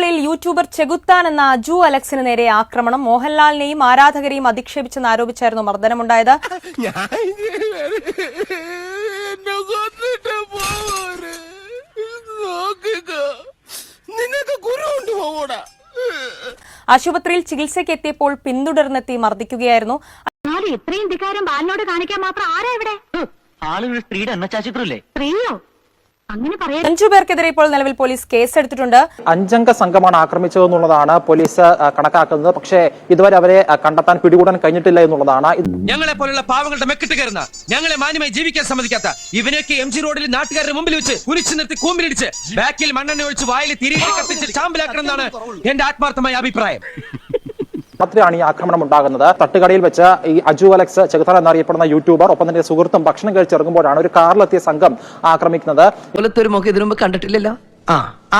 തട്ടുകടയിൽ യൂട്യൂബർ ചെകുത്താൻ എന്ന അജു അലക്സിന് നേരെ ആക്രമണം. മോഹൻലാലിനെയും ആരാധകരെയും അധിക്ഷേപിച്ചെന്ന് ആരോപിച്ചായിരുന്നു മർദ്ദനമുണ്ടായത്. ആശുപത്രിയിൽ ചികിത്സയ്ക്ക് എത്തിയപ്പോൾ പിന്തുടർന്നെത്തി മർദ്ദിക്കുകയായിരുന്നു. ഇത്രയും ധിക്കാരം ബാലിനോട് കാണിക്കാൻ മാത്രം ആരാ ഇവിടെ? ആളുകൾ സ്ത്രീയുടെ എണ്ണച്ചാച്ചിത്രല്ലേ? സ്ത്രീയോ? അങ്ങനെ പറയാം. 5 പേർക്കെതിരെ ഇപ്പോൾ നിലവിൽ പോലീസ് കേസെടുത്തിട്ടുണ്ട്. 5 അംഗ സംഘമാണ് ആക്രമിച്ചതെന്നുള്ളതാണ് പോലീസ് കണക്കാക്കുന്നത്. പക്ഷേ ഇതുവരെ അവരെ കണ്ടെത്താൻ പിടികൂടാൻ കഴിഞ്ഞിട്ടില്ല എന്നുള്ളതാണ്. ഞങ്ങളെ പോലുള്ള പാവങ്ങളുടെ മെക്കിട്ട് കയറുന്ന, ഞങ്ങളെ മാന്യമായി ജീവിക്കാൻ സമ്മതിക്കാത്ത ഇവനൊക്കെ MG റോഡിൽ നാട്ടുകാരുടെ മുമ്പിൽ വെച്ച് കുരിച്ചു നിർത്തി കൂമ്പിലിടിച്ച് ബാക്കിൽ മണ്ണെണ്ണ ഒഴിച്ച് വായിൽ തിരികെ കത്തിച്ച് ചാമ്പലാക്കണം എന്നാണ് എന്റെ ആത്മാർത്ഥമായ അഭിപ്രായം. രാത്രിയാണ് ഈ ആക്രമണം ഉണ്ടാകുന്നത്. തട്ടുകടയിൽ വെച്ച് ഈ അജു അലക്സ് ചെകുത്താൻ എന്നറിയപ്പെടുന്ന യൂട്യൂബർ ഒപ്പം തന്നെ സുഹൃത്തും ഭക്ഷണം കഴിച്ചിറങ്ങുമ്പോഴാണ് ഒരു കാറിലെത്തിയ സംഘം ആക്രമിക്കുന്നത്. പോലത്തെ ഒരു മുഖം ഇതിനു മുമ്പ് കണ്ടിട്ടില്ലല്ലോ.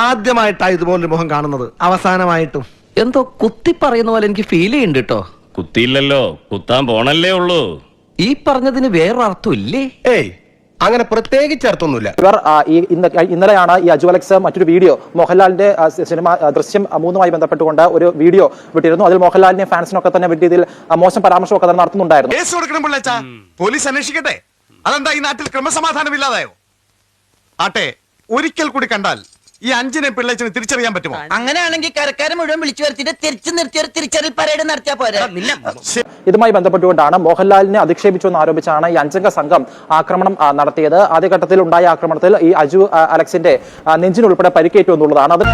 ആദ്യമായിട്ടാ ഇതുപോലൊരു മുഖം കാണുന്നത്. അവസാനമായിട്ടും എന്തോ കുത്തി പറയുന്ന പോലെ എനിക്ക് ഫീൽ ചെയ്യുന്നുണ്ട് കേട്ടോ. കുത്തിയില്ലല്ലോ, കുത്താൻ പോണല്ലേ ഉള്ളൂ. ഈ പറഞ്ഞതിന് വേറൊരർത്ഥം ഇല്ലേ? ഏയ് അങ്ങനെ പ്രത്യേകിച്ച് അർത്ഥമൊന്നുമില്ല. ഇവർ ഇന്നലെയാണ് ഈ അജു അലക്സ് മറ്റൊരു വീഡിയോ മോഹൻലാലിന്റെ സിനിമ ദൃശ്യം 3 ബന്ധപ്പെട്ടുകൊണ്ട് ഒരു വീഡിയോ വിട്ടിരുന്നു. അതിൽ മോഹൻലാലിനെ ഫാൻസിനൊക്കെ തന്നെ വലിയ രീതിയിൽ മോശം പരാമർശമൊക്കെ തന്നെ നടത്തുന്നുണ്ടായിരുന്നു. കേസ് കൊടുക്കണം പിള്ളേച്ചാ, പോലീസ് അന്വേഷിക്കട്ടെ. അതെന്താ ഈ നാട്ടിൽ ക്രമസമാധാനം ഇല്ലാതായോ? ആട്ടെ, ഒരിക്കൽ കൂടി കണ്ടാൽ ഈ 5 പിള്ളേച്ചിന് തിരിച്ചറിയാൻ പറ്റുമോ? അങ്ങനെയാണെങ്കിൽ കരക്കാരെ മുഴുവൻ വിളിച്ചു വരുത്തിട്ട് തിരിച്ചു നിർത്തി ഒരു തിരിച്ചറിയൽ പരേഡ് നടത്തിയാ പോരെ? ഇതുമായി ബന്ധപ്പെട്ടുകൊണ്ടാണ് മോഹൻലാലിനെ അധിക്ഷേപിച്ചു എന്ന് ആരോപിച്ചാണ് ഈ 5 അംഗ സംഘം ആക്രമണം നടത്തിയത്. ആദ്യഘട്ടത്തിൽ ഉണ്ടായ ആക്രമണത്തിൽ ഈ അജു അലക്സിന്റെ നെഞ്ചിനുൾപ്പെടെ പരിക്കേറ്റു എന്നുള്ളതാണ്. അത്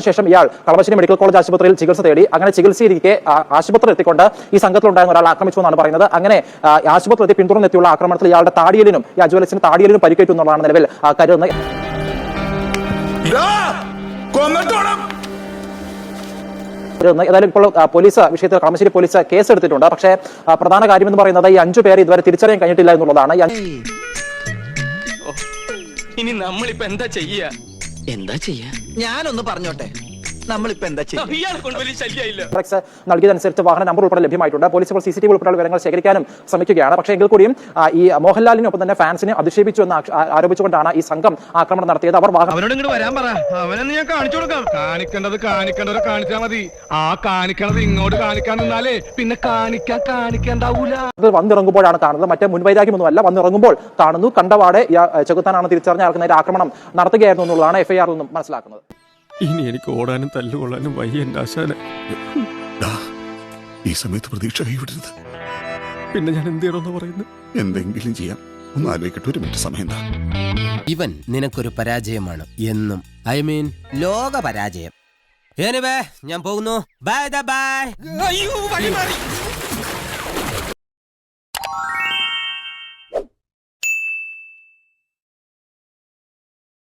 ശേഷം ഇയാൾ കളമശ്ശേരി മെഡിക്കൽ കോളേജ് ആശുപത്രിയിൽ ചികിത്സ തേടി. അങ്ങനെ ചികിത്സയിരിക്കെ ആശുപത്രി എത്തിക്കൊണ്ട് ഈ സംഘത്തിലുണ്ടായിരുന്ന ഒരാൾ ആക്രമിച്ചു എന്നാണ് പറയുന്നത്. അങ്ങനെ ആശുപത്രി എത്തി പിന്തുടർന്നെത്തിയുള്ള ആക്രമണത്തിൽ ഇയാളുടെ താടിയലിനും ഈ അജു അലക്സിന് താടിയലിനും പരിക്കേറ്റു എന്നുള്ളതാണ് നിലവിൽ കരുതുന്നത്. ഏതായാലും ഇപ്പോൾ പോലീസ് വിഷയത്തിൽ കളമശ്ശേരി പോലീസ് കേസെടുത്തിട്ടുണ്ട്. പക്ഷേ പ്രധാന കാര്യം എന്ന് പറയുന്നത് ഈ 5 പേരെ ഇതുവരെ തിരിച്ചറിയാൻ കഴിഞ്ഞിട്ടില്ല എന്നുള്ളതാണ്. ഇനി നമ്മളിപ്പോ എന്താ ചെയ്യാ? ഞാനൊന്ന് പറഞ്ഞോട്ടെ, നമ്മളിപ്പോ എന്താ ചെയ്യാ? നൽകിയതനുസരിച്ച് വാഹന നമ്പർ ഉൾപ്പെടെ ലഭ്യമായിട്ടുണ്ട്. പോലീസ് ഇപ്പോൾ CCTV ഉൾപ്പെടെ വിവരങ്ങൾ ശേഖരിക്കാനും ശ്രമിക്കുകയാണ്. പക്ഷേ എങ്കിൽ കൂടിയും ഈ മോഹൻലാലിനൊപ്പം തന്നെ ഫാൻസിനെ അധിക്ഷേപിച്ചു എന്ന് ആരോപിച്ചുകൊണ്ടാണ് ഈ സംഘം ആക്രമണം നടത്തിയത്. അവർ അവനോട് ഇങ്ങോട്ട് വരാൻ പറ, അവനെന്ന് ഞാൻ കാണിച്ചു കൊടുക്കാം. കാണിക്കേണ്ടവരെ കാണിച്ചാൽ മതി. ആ കാണിക്കണത് ഇങ്ങോട്ട് കാണിക്കാൻ നിന്നാലേ പിന്നെ കാണിക്കണ്ടാവൂല. അത് വന്നിറങ്ങുമ്പോഴാണ് കാണുന്നത്. മറ്റേ മുൻവൈരാഗ്യമൊന്നുമല്ല, വന്നിറങ്ങുമ്പോൾ കാണുന്നു. കണ്ടപാടെ ചെകുത്താനാണ് തിരിച്ചറിഞ്ഞ ആൾക്ക് നേരെ ആക്രമണം നടത്തുകയായിരുന്നു എന്നുള്ളതാണ് FIR നിന്നും മനസ്സിലാക്കുന്നത്. ഇനി എനിക്ക് ഓടാനും തല്ലുകൊള്ളാനും വയ്യ എൻ്റെ ആശാന്. ഈ സമയത്ത് പ്രതീക്ഷ കൈവിടരുത്. പിന്നെ ഞാൻ എന്ത് ചെയ്യണമെന്ന് പറയുന്നത്? എന്തെങ്കിലും ചെയ്യാം, ഒന്ന് ആലോചിക്കട്ടെ. ഒരു മിനിറ്റ് സമയം എന്താ? ഇവൻ നിനക്കൊരു പരാജയമാണ് എന്നും. ലോക പരാജയം. ഞാൻ പോകുന്നു. Bye bye.